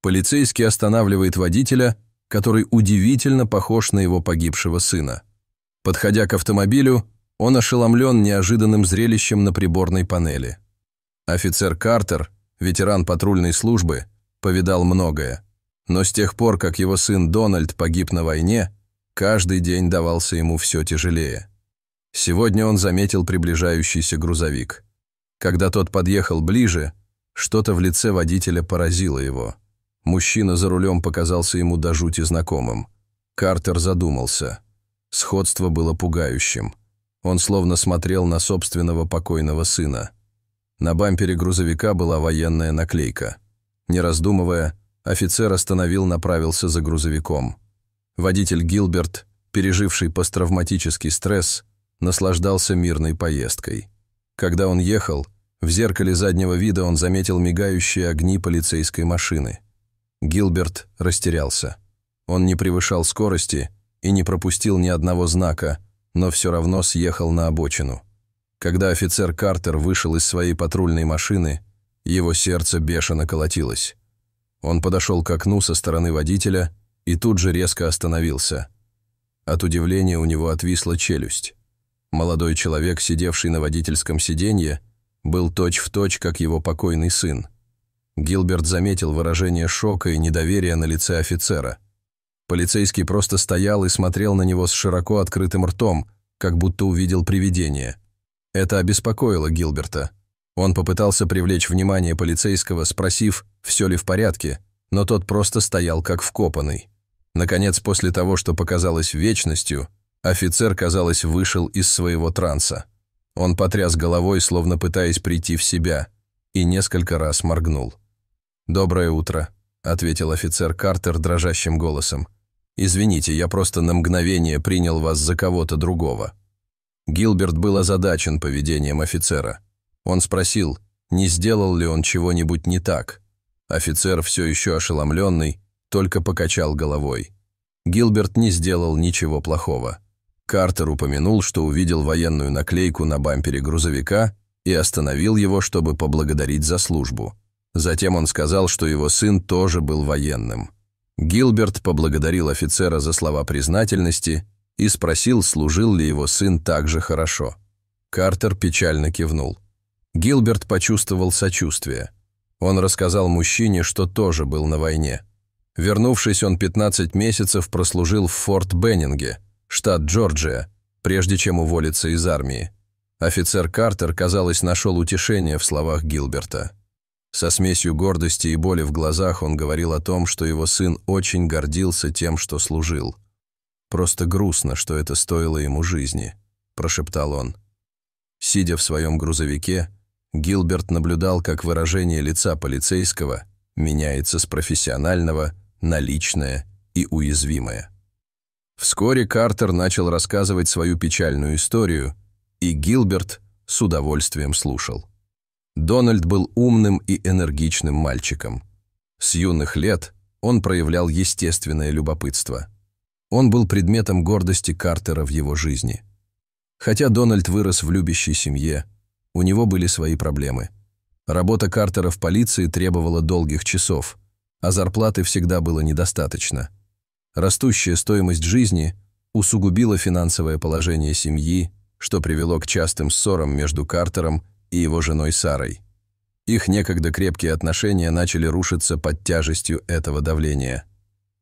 Полицейский останавливает водителя, который удивительно похож на его погибшего сына. Подходя к автомобилю, он ошеломлен неожиданным зрелищем на приборной панели. Офицер Картер, ветеран патрульной службы, повидал многое, но с тех пор, как его сын Дональд погиб на войне, каждый день давался ему все тяжелее. Сегодня он заметил приближающийся грузовик. Когда тот подъехал ближе, что-то в лице водителя поразило его. Мужчина за рулем показался ему до жути знакомым. Картер задумался. Сходство было пугающим. Он словно смотрел на собственного покойного сына. На бампере грузовика была военная наклейка. Не раздумывая, офицер направился за грузовиком. Водитель Гилберт, переживший посттравматический стресс, наслаждался мирной поездкой. Когда он ехал, в зеркале заднего вида он заметил мигающие огни полицейской машины. Гилберт растерялся. Он не превышал скорости и не пропустил ни одного знака, но все равно съехал на обочину. Когда офицер Картер вышел из своей патрульной машины, его сердце бешено колотилось. Он подошел к окну со стороны водителя и тут же резко остановился. От удивления у него отвисла челюсть. Молодой человек, сидевший на водительском сиденье, был точь-в-точь, как его покойный сын. Гилберт заметил выражение шока и недоверия на лице офицера. Полицейский просто стоял и смотрел на него с широко открытым ртом, как будто увидел привидение. Это обеспокоило Гилберта. Он попытался привлечь внимание полицейского, спросив, все ли в порядке, но тот просто стоял как вкопанный. Наконец, после того, что показалось вечностью, офицер, казалось, вышел из своего транса. Он потряс головой, словно пытаясь прийти в себя, и несколько раз моргнул. «Доброе утро», — ответил офицер Картер дрожащим голосом. «Извините, я просто на мгновение принял вас за кого-то другого». Гилберт был озадачен поведением офицера. Он спросил, не сделал ли он чего-нибудь не так. Офицер, все еще ошеломленный, только покачал головой. Гилберт не сделал ничего плохого. Картер упомянул, что увидел военную наклейку на бампере грузовика и остановил его, чтобы поблагодарить за службу. Затем он сказал, что его сын тоже был военным. Гилберт поблагодарил офицера за слова признательности и спросил, служил ли его сын так же хорошо. Картер печально кивнул. Гилберт почувствовал сочувствие. Он рассказал мужчине, что тоже был на войне. Вернувшись, он 15 месяцев прослужил в Форт Беннинге, штат Джорджия, прежде чем уволиться из армии. Офицер Картер, казалось, нашел утешение в словах Гилберта. Со смесью гордости и боли в глазах он говорил о том, что его сын очень гордился тем, что служил. «Просто грустно, что это стоило ему жизни», – прошептал он. Сидя в своем грузовике, Гилберт наблюдал, как выражение лица полицейского меняется с профессионального на личное и уязвимое. Вскоре Картер начал рассказывать свою печальную историю, и Гилберт с удовольствием слушал. Дональд был умным и энергичным мальчиком. С юных лет он проявлял естественное любопытство. Он был предметом гордости Картера в его жизни. Хотя Дональд вырос в любящей семье, у него были свои проблемы. Работа Картера в полиции требовала долгих часов, а зарплаты всегда было недостаточно. Растущая стоимость жизни усугубила финансовое положение семьи, что привело к частым ссорам между Картером и его женой Сарой. Их некогда крепкие отношения начали рушиться под тяжестью этого давления.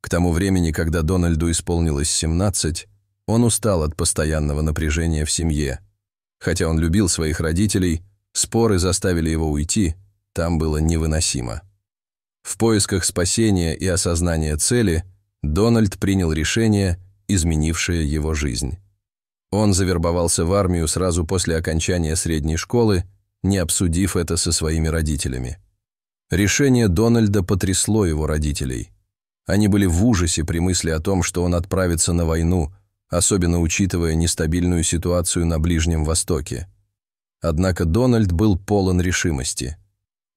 К тому времени, когда Дональду исполнилось 17, он устал от постоянного напряжения в семье. Хотя он любил своих родителей, споры заставили его уйти, там было невыносимо. В поисках спасения и осознания цели Дональд принял решение, изменившее его жизнь. Он завербовался в армию сразу после окончания средней школы, не обсудив это со своими родителями. Решение Дональда потрясло его родителей. Они были в ужасе при мысли о том, что он отправится на войну, особенно учитывая нестабильную ситуацию на Ближнем Востоке. Однако Дональд был полон решимости.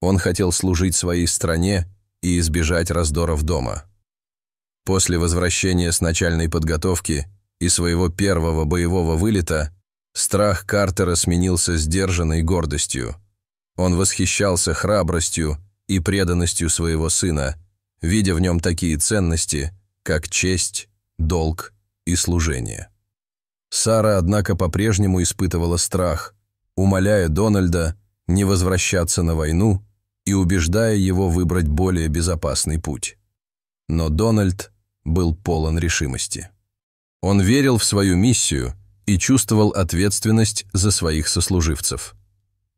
Он хотел служить своей стране и избежать раздоров дома. После возвращения с начальной подготовки и своего первого боевого вылета страх Картера сменился сдержанной гордостью. Он восхищался храбростью и преданностью своего сына, видя в нем такие ценности, как честь, долг и служение. Сара, однако, по-прежнему испытывала страх, умоляя Дональда не возвращаться на войну и убеждая его выбрать более безопасный путь. Но Дональд был полон решимости. Он верил в свою миссию и чувствовал ответственность за своих сослуживцев.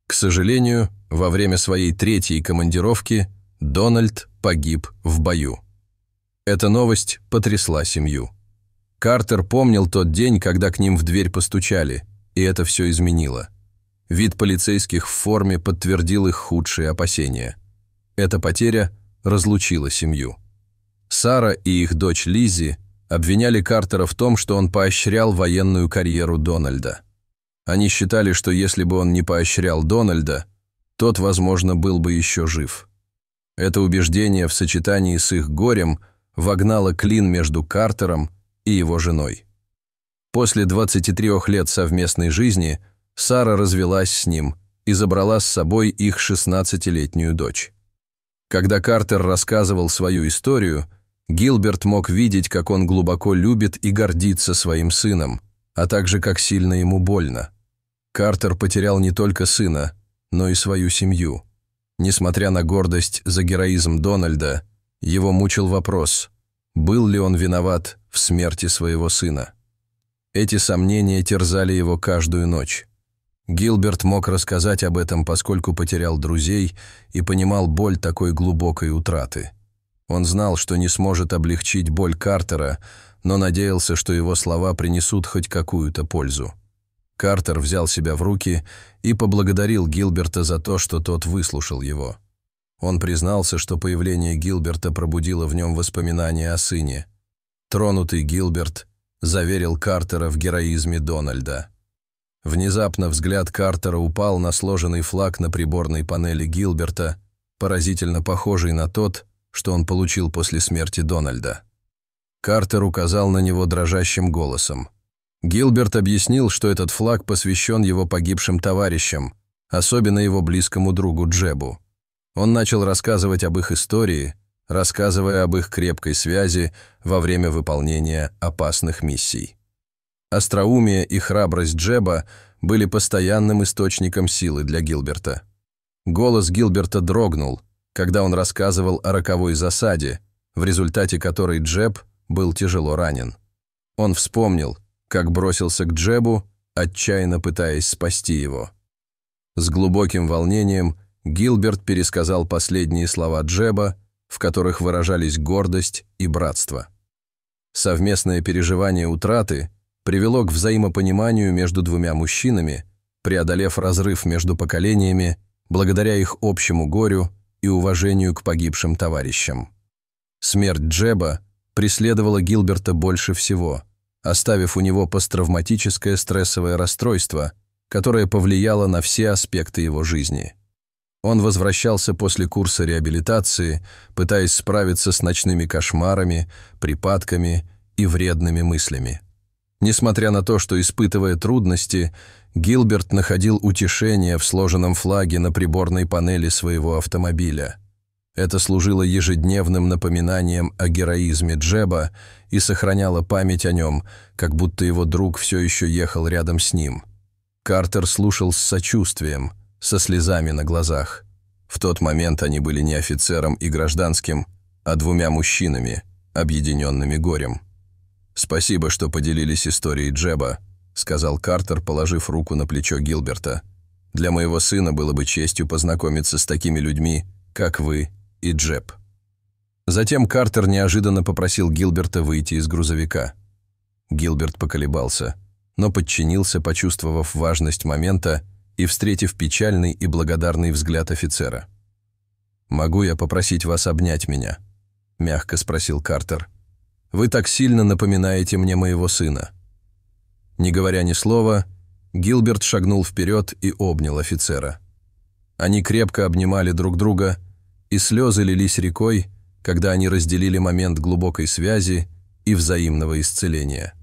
К сожалению, во время своей 3-й командировки Дональд погиб в бою. Эта новость потрясла семью. Картер помнил тот день, когда к ним в дверь постучали, и это все изменило. Вид полицейских в форме подтвердил их худшие опасения. Эта потеря разлучила семью. Сара и их дочь Лиззи обвиняли Картера в том, что он поощрял военную карьеру Дональда. Они считали, что если бы он не поощрял Дональда, тот, возможно, был бы еще жив. Это убеждение в сочетании с их горем вогнало клин между Картером и его женой. После 23 лет совместной жизни Сара развелась с ним и забрала с собой их 16-летнюю дочь. Когда Картер рассказывал свою историю, Гилберт мог видеть, как он глубоко любит и гордится своим сыном, а также как сильно ему больно. Картер потерял не только сына, но и свою семью. Несмотря на гордость за героизм Дональда, его мучил вопрос, был ли он виноват в смерти своего сына. Эти сомнения терзали его каждую ночь. Гилберт мог рассказать об этом, поскольку потерял друзей и понимал боль такой глубокой утраты. Он знал, что не сможет облегчить боль Картера, но надеялся, что его слова принесут хоть какую-то пользу. Картер взял себя в руки и поблагодарил Гилберта за то, что тот выслушал его. Он признался, что появление Гилберта пробудило в нем воспоминания о сыне. Тронутый Гилберт заверил Картера в героизме Дональда. Внезапно взгляд Картера упал на сложенный флаг на приборной панели Гилберта, поразительно похожий на тот, что он получил после смерти Дональда. Картер указал на него дрожащим голосом. Гилберт объяснил, что этот флаг посвящен его погибшим товарищам, особенно его близкому другу Джебу. Он начал рассказывать об их истории, рассказывая об их крепкой связи во время выполнения опасных миссий. Остроумие и храбрость Джеба были постоянным источником силы для Гилберта. Голос Гилберта дрогнул, когда он рассказывал о роковой засаде, в результате которой Джеб был тяжело ранен. Он вспомнил, как бросился к Джебу, отчаянно пытаясь спасти его. С глубоким волнением Гилберт пересказал последние слова Джеба, в которых выражались гордость и братство. Совместное переживание утраты привело к взаимопониманию между двумя мужчинами, преодолев разрыв между поколениями благодаря их общему горю и уважению к погибшим товарищам. Смерть Джеба преследовала Гилберта больше всего, оставив у него посттравматическое стрессовое расстройство, которое повлияло на все аспекты его жизни. Он возвращался после курса реабилитации, пытаясь справиться с ночными кошмарами, припадками и вредными мыслями. Несмотря на то, что, испытывая трудности, Гилберт находил утешение в сложенном флаге на приборной панели своего автомобиля. Это служило ежедневным напоминанием о героизме Джеба и сохраняло память о нем, как будто его друг все еще ехал рядом с ним. Картер слушал с сочувствием, со слезами на глазах. В тот момент они были не офицером и гражданским, а двумя мужчинами, объединенными горем. «Спасибо, что поделились историей Джеба», — сказал Картер, положив руку на плечо Гилберта. «Для моего сына было бы честью познакомиться с такими людьми, как вы и Джеб». Затем Картер неожиданно попросил Гилберта выйти из грузовика. Гилберт поколебался, но подчинился, почувствовав важность момента и встретив печальный и благодарный взгляд офицера. «Могу я попросить вас обнять меня?» — мягко спросил Картер. «Вы так сильно напоминаете мне моего сына». Не говоря ни слова, Гилберт шагнул вперед и обнял офицера. Они крепко обнимали друг друга, и слезы лились рекой, когда они разделили момент глубокой связи и взаимного исцеления.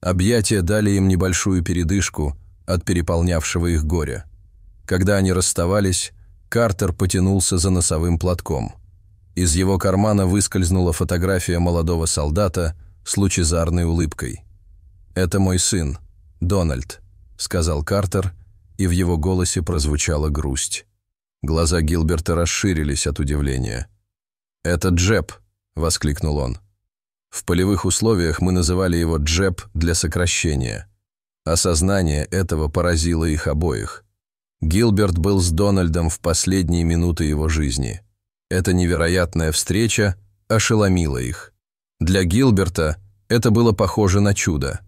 Объятия дали им небольшую передышку от переполнявшего их горя. Когда они расставались, Картер потянулся за носовым платком. Из его кармана выскользнула фотография молодого солдата с лучезарной улыбкой. «Это мой сын, Дональд», — сказал Картер, и в его голосе прозвучала грусть. Глаза Гилберта расширились от удивления. «Это Джеб», — воскликнул он. В полевых условиях мы называли его Джеб для сокращения. Осознание этого поразило их обоих. Гилберт был с Дональдом в последние минуты его жизни. Эта невероятная встреча ошеломила их. Для Гилберта это было похоже на чудо.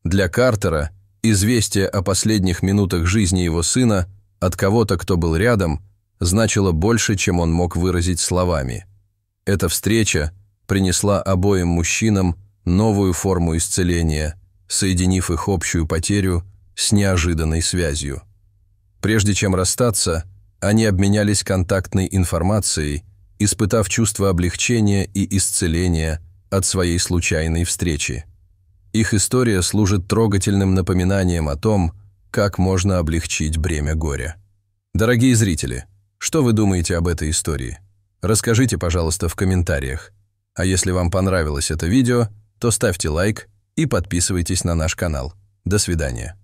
Для Картера известие о последних минутах жизни его сына от кого-то, кто был рядом, значило больше, чем он мог выразить словами. Эта встреча принесла обоим мужчинам новую форму исцеления, соединив их общую потерю с неожиданной связью. Прежде чем расстаться, они обменялись контактной информацией, испытав чувство облегчения и исцеления от своей случайной встречи. Их история служит трогательным напоминанием о том, как можно облегчить бремя горя. Дорогие зрители, что вы думаете об этой истории? Расскажите, пожалуйста, в комментариях. А если вам понравилось это видео, то ставьте лайк и подписывайтесь на наш канал. До свидания.